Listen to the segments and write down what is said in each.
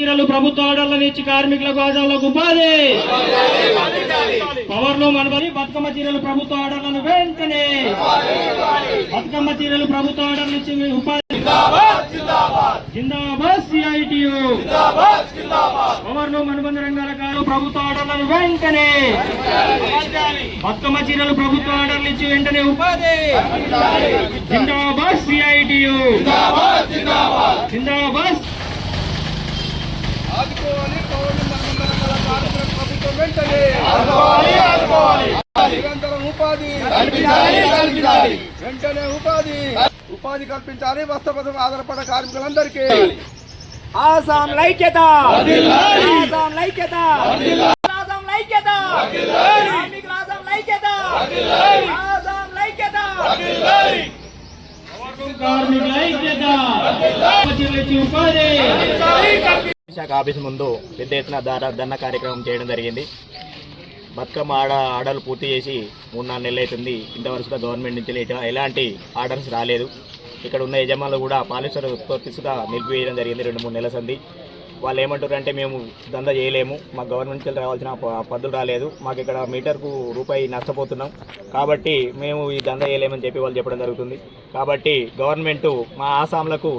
చీరలు ప్రభుత్వ ఆర్డర్లను ఇచ్చి కార్మికులకు ఆదాలకు ఉపాధి పవర్లో మనబడి బతుకమ్మ చీరలు ప్రభుత్వ ఆర్డర్లను వెంటనే బతుకమ్మ చీరలు ప్రభుత్వ ఆర్డర్లు ఇచ్చి ఉపాధి జిందాబాద్ సిఐటియు పవర్లో అనుబంధ రంగాల కాలు ప్రభుత్వ ఆర్డర్లను వెంటనే బతుకమ్మ చీరలు ప్రభుత్వ ఆర్డర్లు ఇచ్చి వెంటనే ఉపాధి జిందాబాద్ సిఐటియు జిందాబాద్ ఉపాధి కల్పించాలి. వస్త్ర పథకం ఆధారపడ కార్మికులందరికీ ఆసాం లైక్యత, ఆసాం లైక్యత, ఆసాం లైక్యత, కార్మికుల ఆసాం లైక్యత, ఆసాం లైక్యత, కార్మికుల ఐక్యత. శాఖ ఆఫీస్ ముందు పెద్ద ఎత్తున ధర్నా కార్యక్రమం చేయడం జరిగింది. బతుకమ్మ ఆర్డర్లు పూర్తి చేసి 3-4 నెలలు అవుతుంది. ఇంతవరకు గవర్నమెంట్ నుంచి ఎలాంటి ఆర్డర్స్ రాలేదు. ఇక్కడ ఉన్న యజమానులు కూడా పాలిస్టర్ ఉత్పత్తి సుధా నిలిపివేయడం జరిగింది 2-3 నెలల సంది. వాళ్ళు ఏమంటారు అంటే మేము దందా చేయలేము, మాకు గవర్నమెంట్ నుంచి రావాల్సిన పద్ధతులు రాలేదు, మాకు ఇక్కడ మీటర్కు రూపాయి నష్టపోతున్నాం, కాబట్టి మేము ఈ దందా చేయలేమని చెప్పి వాళ్ళు చెప్పడం జరుగుతుంది. కాబట్టి గవర్నమెంటు మా ఆసాంలకు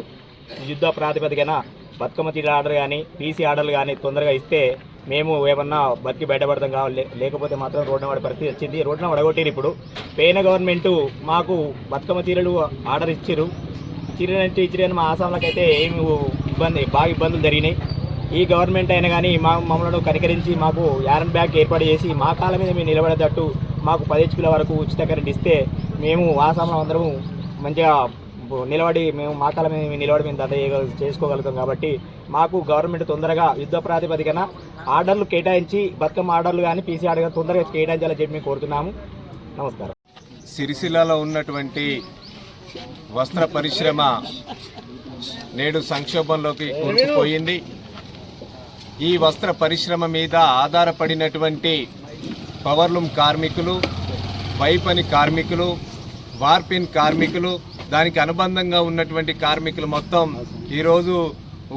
యుద్ధ ప్రాతిపదికన బతుకమ్మ చీర ఆర్డర్ కానీ పీసీ ఆర్డర్లు కానీ తొందరగా ఇస్తే మేము ఏమన్నా బతికి బయటపడతాం కావాలి, లేకపోతే మాత్రం రోడ్డున పడే పరిస్థితి వచ్చింది. రోడ్డున పడగొట్టిరు. ఇప్పుడు పోయిన గవర్నమెంటు మాకు బతుకమ్మ చీరలు ఆర్డర్ ఇచ్చారు, చీరలంటే ఇచ్చిరని మా ఆసాంలకైతే ఏమి బాగా ఇబ్బందులు జరిగినాయి. ఈ గవర్నమెంట్ అయినా కానీ మమ్మల్ని కనికరించి మాకు యారన్ బ్యాగ్ ఏర్పాటు చేసి మా కాళ్ళ మీద మేము నిలబడేటట్టు మాకు 10 HP వరకు ఉచిత కరెంట్ ఇస్తే మేము ఆసాంలో అందరం మంచిగా నిలబడి మేము మా కాళ్ళ మీద నిలబడి మేము దందా చేసుకోగలుగుతాం. కాబట్టి మాకు గవర్నమెంట్ తొందరగా యుద్ధ ప్రాతిపదికన ఆర్డర్లు కేటాయించి బతుకమ్మ ఆర్డర్లు కానీ పీసీ ఆర్డర్ కానీ తొందరగా కేటాయించాలని చెప్పి మేము కోరుతున్నాము. నమస్కారం. సిరిసిల్లలో ఉన్నటువంటి వస్త్ర పరిశ్రమ నేడు సంక్షోభంలోకి కూరుకుపోయింది. ఈ వస్త్ర పరిశ్రమ మీద ఆధారపడినటువంటి పవర్లూమ్ కార్మికులు, వైపని కార్మికులు, వార్పిన్ కార్మికులు, దానికి అనుబంధంగా ఉన్నటువంటి కార్మికులు మొత్తం ఈరోజు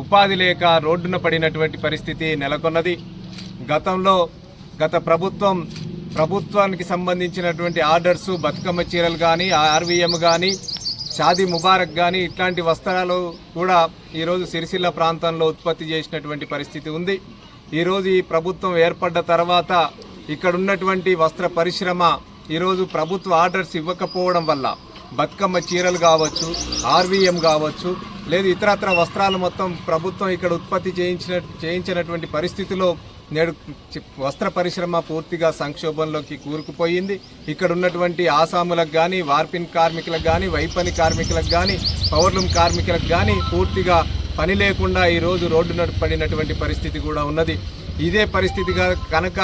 ఉపాధి లేక రోడ్డున పడినటువంటి పరిస్థితి నెలకొన్నది. గత ప్రభుత్వానికి సంబంధించినటువంటి ఆర్డర్స్ బతుకమ్మ చీరలు కానీ, ఆర్వీఎం కానీ, షాదీ ముబారక్ కానీ ఇట్లాంటి వస్త్రాలు కూడా ఈరోజు సిరిసిల్ల ప్రాంతంలో ఉత్పత్తి చేసినటువంటి పరిస్థితి ఉంది. ఈరోజు ఈ ప్రభుత్వం ఏర్పడ్డ తర్వాత ఇక్కడ ఉన్నటువంటి వస్త్ర పరిశ్రమ ఈరోజు ప్రభుత్వ ఆర్డర్స్ ఇవ్వకపోవడం వల్ల బతుకమ్మ చీరలు కావచ్చు, ఆర్వీఎం కావచ్చు, లేదు ఇతరత్ర వస్త్రాలు మొత్తం ప్రభుత్వం ఇక్కడ ఉత్పత్తి చేయించినటువంటి పరిస్థితిలో నేడు వస్త్ర పరిశ్రమ పూర్తిగా సంక్షోభంలోకి కూరుకుపోయింది. ఇక్కడ ఉన్నటువంటి ఆసాములకు కానీ, వార్పిన్ కార్మికులకు కానీ, వైపని కార్మికులకు కానీ, పవర్లూమ్ కార్మికులకు కానీ పూర్తిగా పని లేకుండా ఈరోజు రోడ్డున పడినటువంటి పరిస్థితి కూడా ఉన్నది. ఇదే పరిస్థితిగా కనుక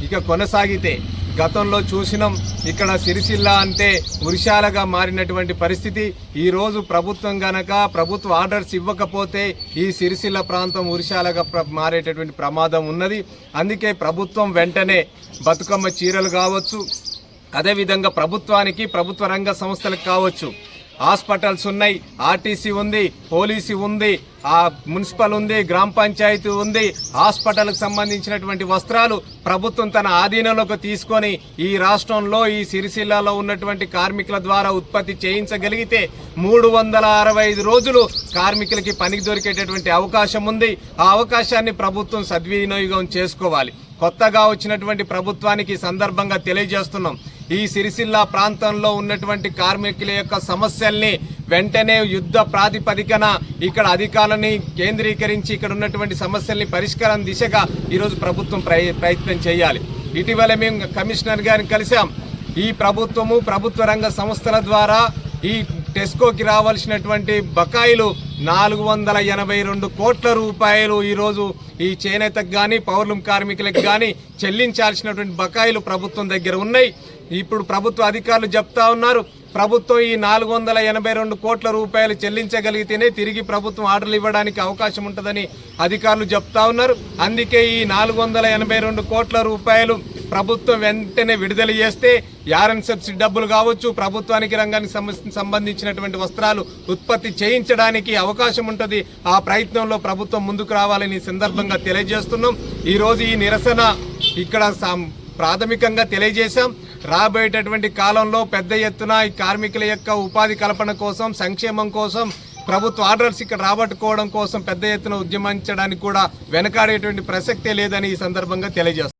ఇక కొనసాగితే గతంలో చూసినాం, ఇక్కడ సిరిసిల్ల అంటే ఉరిశాలగా మారినటువంటి పరిస్థితి. ఈరోజు ప్రభుత్వం గనక ప్రభుత్వ ఆర్డర్స్ ఇవ్వకపోతే ఈ సిరిసిల్ల ప్రాంతం ఉరిశాలగా మారేటటువంటి ప్రమాదం ఉన్నది. అందుకే ప్రభుత్వం వెంటనే బతుకమ్మ చీరలు కావచ్చు, అదేవిధంగా ప్రభుత్వానికి ప్రభుత్వ రంగ సంస్థలకు కావచ్చు, హాస్పిటల్స్ ఉన్నాయి, ఆర్టీసీ ఉంది, పోలీసు ఉంది, మున్సిపల్ ఉంది, గ్రామ పంచాయతీ ఉంది, హాస్పిటల్కి సంబంధించినటువంటి వస్త్రాలు ప్రభుత్వం తన ఆధీనంలోకి తీసుకొని ఈ రాష్ట్రంలో ఈ సిరిసిల్లలో ఉన్నటువంటి కార్మికుల ద్వారా ఉత్పత్తి చేయించగలిగితే 365 రోజులు కార్మికులకి పనికి దొరికేటటువంటి అవకాశం ఉంది. ఆ అవకాశాన్ని ప్రభుత్వం సద్వినియోగం చేసుకోవాలి. కొత్తగా వచ్చినటువంటి ప్రభుత్వానికి సందర్భంగా తెలియజేస్తున్నాం, ఈ సిరిసిల్ల ప్రాంతంలో ఉన్నటువంటి కార్మికుల యొక్క సమస్యల్ని వెంటనే యుద్ధ ప్రాతిపదికన ఇక్కడ అధికారులని కేంద్రీకరించి ఇక్కడ ఉన్నటువంటి సమస్యల్ని పరిష్కారం దిశగా ఈరోజు ప్రభుత్వం ప్రయత్నం చేయాలి. ఇటీవల మేము కమిషనర్ గారిని కలిసాం. ఈ ప్రభుత్వ రంగ సంస్థల ద్వారా ఈ టెస్కోకి రావాల్సినటువంటి బకాయిలు 482 కోట్ల రూపాయలు ఈరోజు ఈ చేనేతకు కానీ, పవర్లూమ్ కార్మికులకు కానీ చెల్లించాల్సినటువంటి బకాయిలు ప్రభుత్వం దగ్గర ఉన్నాయి. ఇప్పుడు ప్రభుత్వ అధికారులు చెప్తా ఉన్నారు, ప్రభుత్వం ఈ 482 కోట్ల రూపాయలు చెల్లించగలిగితేనే తిరిగి ప్రభుత్వం ఆర్డర్లు ఇవ్వడానికి అవకాశం ఉంటుందని అధికారులు చెప్తా ఉన్నారు. అందుకే ఈ 482 కోట్ల రూపాయలు ప్రభుత్వం వెంటనే విడుదల చేస్తే యారన్ సబ్సిడీ డబ్బులు కావచ్చు, ప్రభుత్వానికి రంగానికి సంబంధించినటువంటి వస్త్రాలు ఉత్పత్తి చేయించడానికి అవకాశం ఉంటుంది. ఆ ప్రయత్నంలో ప్రభుత్వం ముందుకు రావాలని సందర్భంగా తెలియజేస్తున్నాం. ఈరోజు ఈ నిరసన ఇక్కడ ప్రాథమికంగా తెలియజేశాం. రాబోయేటటువంటి కాలంలో పెద్ద ఎత్తున ఈ కార్మికుల యొక్క ఉపాధి కల్పన కోసం, సంక్షేమం కోసం, ప్రభుత్వ ఆర్డర్స్ ఇక్కడ రాబట్టుకోవడం కోసం పెద్ద ఎత్తున ఉద్యమించడానికి కూడా వెనకాడేటువంటి ప్రసక్తే లేదని ఈ సందర్భంగా తెలియజేస్తాం.